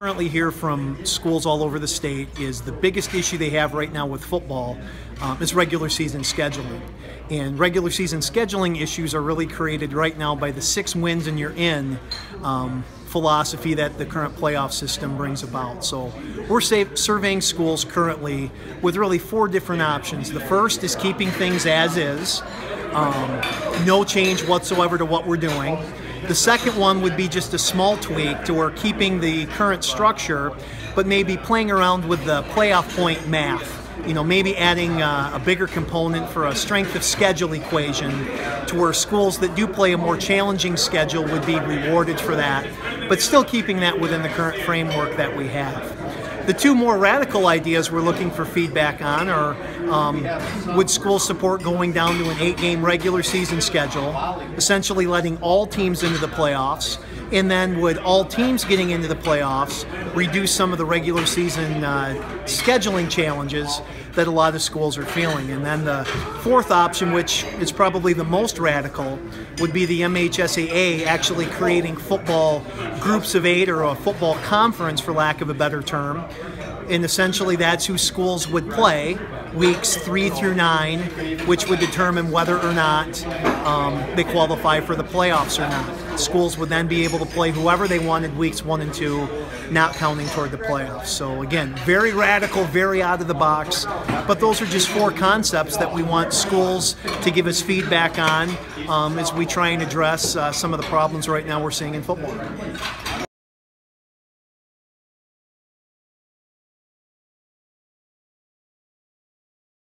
Currently hear from schools all over the state is the biggest issue they have right now with football is regular season scheduling. And regular season scheduling issues are really created right now by the 6 wins and you're in philosophy that the current playoff system brings about. So we're surveying schools currently with really 4 different options. The first is keeping things as is, no change whatsoever to what we're doing. The second one would be just a small tweak to where keeping the current structure, but maybe playing around with the playoff point math. You know, maybe adding a bigger component for a strength of schedule equation to where schools that do play a more challenging schedule would be rewarded for that, but still keeping that within the current framework that we have. The 2 more radical ideas we're looking for feedback on are would schools support going down to an 8-game regular season schedule, essentially letting all teams into the playoffs, and then would all teams getting into the playoffs reduce some of the regular season scheduling challenges that a lot of schools are feeling. And then the 4th option, which is probably the most radical, would be the MHSAA actually creating football groups of 8 or a football conference, for lack of a better term. And essentially that's who schools would play weeks 3 through 9, which would determine whether or not they qualify for the playoffs or not. Schools would then be able to play whoever they wanted weeks 1 and 2, not counting toward the playoffs. So again, very radical, very out of the box, but those are just 4 concepts that we want schools to give us feedback on as we try and address some of the problems right now we're seeing in football.